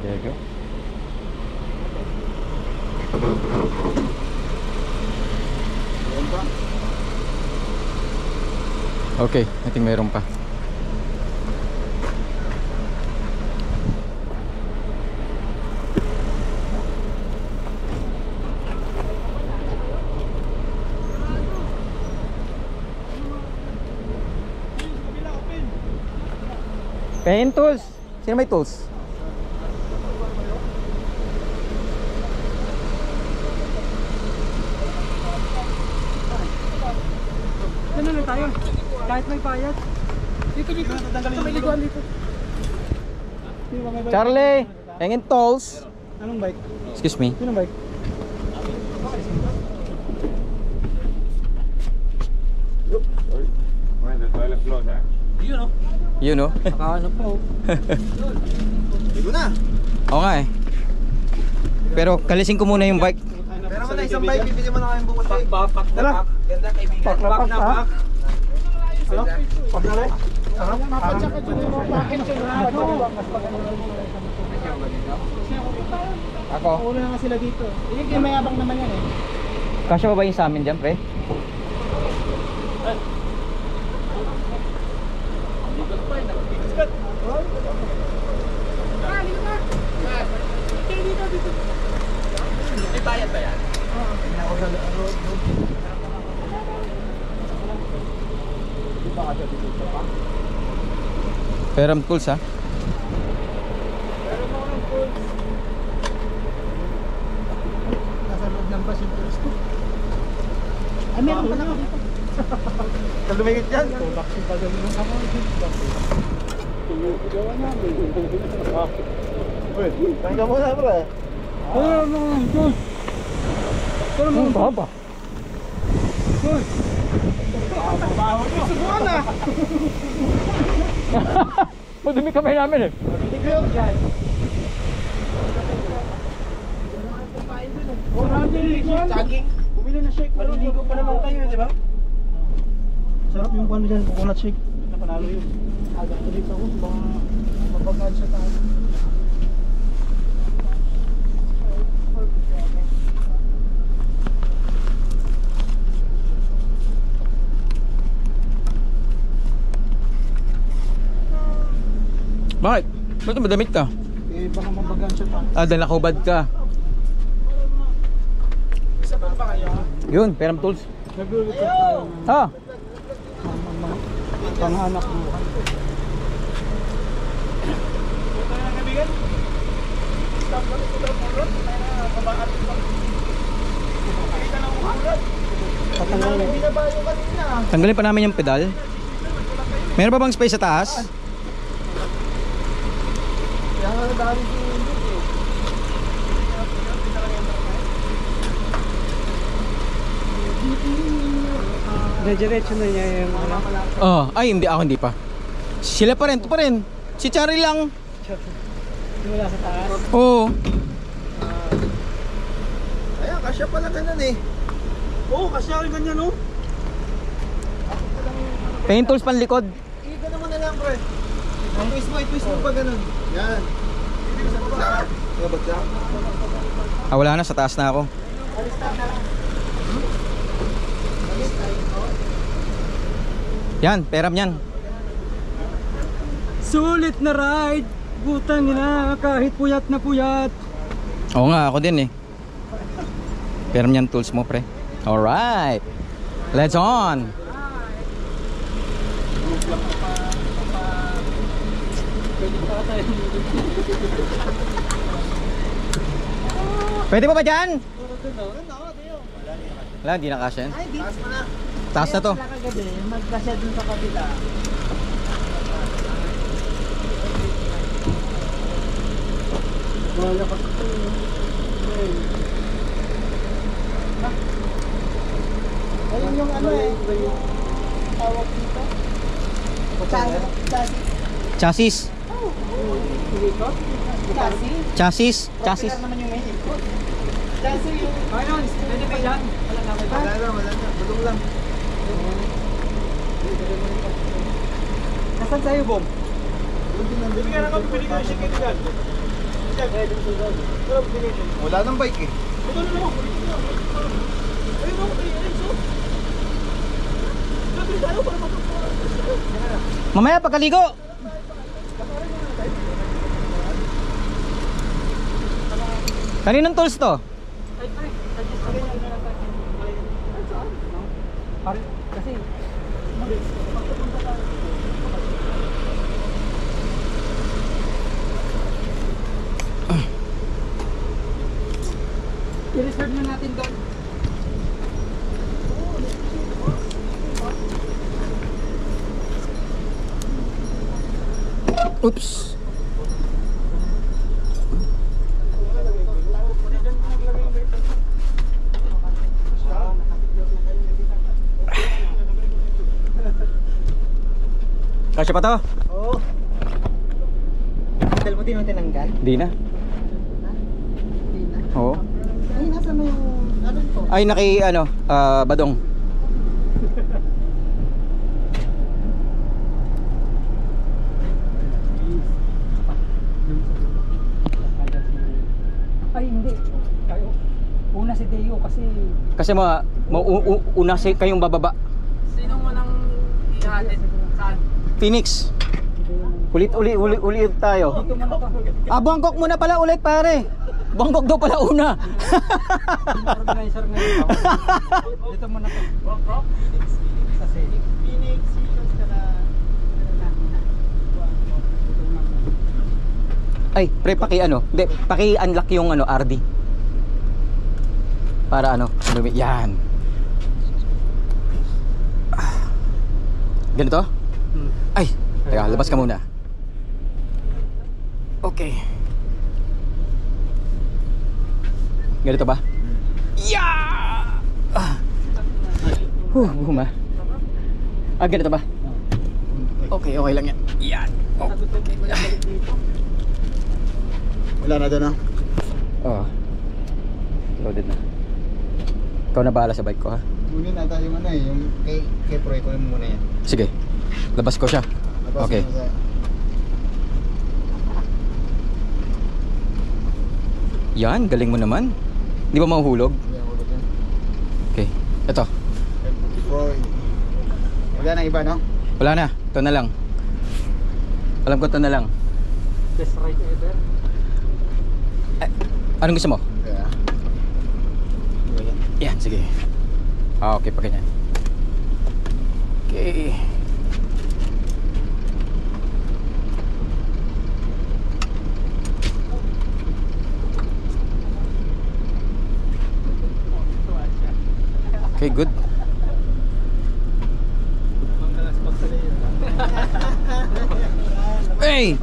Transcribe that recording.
There you go. Okay, I think meron pa. Pahin tools. Sino may tools? Ano lang tayo? Kahit may bayad. Dito. Sa may liguan dito. Charlie, hanging tools. Anong bike? Excuse me. Anong bike? Where's the toilet closer? You know. Nakaano po. Dito na. Oo nga eh. Pero kalisin ko muna yung bike. Pero mo na isang bike, bibili mo na kayong bukas bike. Pak na pak. Ganda kaibigan. Pak na pak ha? Ano? Pak na lang? Ako. Ulo na nga sila dito. Yung mayabang naman yan eh. Kasya ba ba yung sa amin dyan, pre? May bayad ba yan? Peram tools ha. Nasa loob ng bus yung tourist ko. Ay, meron pa naman dito. Kalumigit yan. Bakit pa gano'n ng kamo? Tumugawa namin. Uy, tangga mo na bro. Pero naman, Diyos! Pero naman, baba! Diyos! Subukan na! Madumi kamay namin eh. Saging! Bumili na shake. Maliligo pa naman kayo, di ba? Sarap yung kwan dyan, coconut shake. Napanalo yun. Agad ulit ako, baka mabagal sa taas. Bakit? Ba't madamit ka? Eh, baka mabagal sa taas. Ah, dahil nakahubad ka. Isa pa ba kayo? Yun, peram tools. Nagluluto tayo ng Ah, panghanak mo. Patanggalin. tanggalin pa namin yung pedal. Meron pa bang space sa taas? Diretso na niya yung ano. Oh, ay hindi ako hindi pa. Sila pa rin, ito pa rin. Si Charlie lang. Simula sa taas. Oo. Ayan, kasya pala ganun eh. Oo, kasi ako ganyan no. Paint tools panlikod. Gano'n mo na lang bro. I-twist mo pa ganun. Yan. Ah, wala na, sa taas na ako. Yan, peram yan. Sulit na ride. Butang ina, kahit puyat na puyat. Oo nga, ako din eh. Peram yan tools mo, pre. Alright. Let's on. Pwede pa ba dyan? Wala, hindi na kasya yan. Taas na to. Magkasya dun sa kabila. Wala ka sa ayun yung ano eh. Tawag dito. Chassis. Chassis? Chassis. Chassis. Naman yung main input. Chassis yung... Ayun, pwede ba dyan? Wala na. Wala na. Bulong lang. Nasaan sa'yo, Bom? Bibigyan na kami, pinigyan siya kinigan. Wala nang bike eh. Ito na naman. Ayun ako, ayun so. Grabe tayo para mapapagawa. Mamaya pagkaligo. Kaninong tools to? Ay, pre, suggest ko ganyan na lang tayo. Ay, saan? Pare, kasi, magpupunta tayo. I-reserve na natin doon. Oops. Kasya pa to? Oo. Hotel mo din ang tinanggal? Di na. Hindi na. Oo. Ay, nasa mo yung ano to? Ay, badong. Ay, hindi. Tayo. Una si Deo kasi Kasi una kayong bababa. sino mo nang ihatid? Saan? Phoenix. Ulit tayo. Dito mo na to. Bangkok muna pala ulit pare. Bangkok daw pala una. Organizer ngayon. Dito mo na to. Kasi Phoenix, Silos, Ay, pre Hindi, paki-unlock yung RD. Para yan. Ganito? Ay, teka, labas ka muna. Okay. Ganito ba? Yeah! Buma. Ganito ba? Okay, okay lang yan. Yan. Oh. Wala na doon, no? Oh. Loaded na. Ikaw na bahala sa bike ko, ha? Kunin nata yung yung kay Proy, kunin mo muna yan. Sige. Labas ko siya. Labas Okay. mo sa... Yan, galing mo naman. Di ba mahuhulog? Hindi ako ulit yan. Okay. Ito. Proy. Wala na iba, no? Wala na. Ito na lang. Alam ko ito na lang. best ride ever. Anong gusto mo? Kaya... Yan, sige. Okay, pa ganyan. Okay. Okay, good. Hey!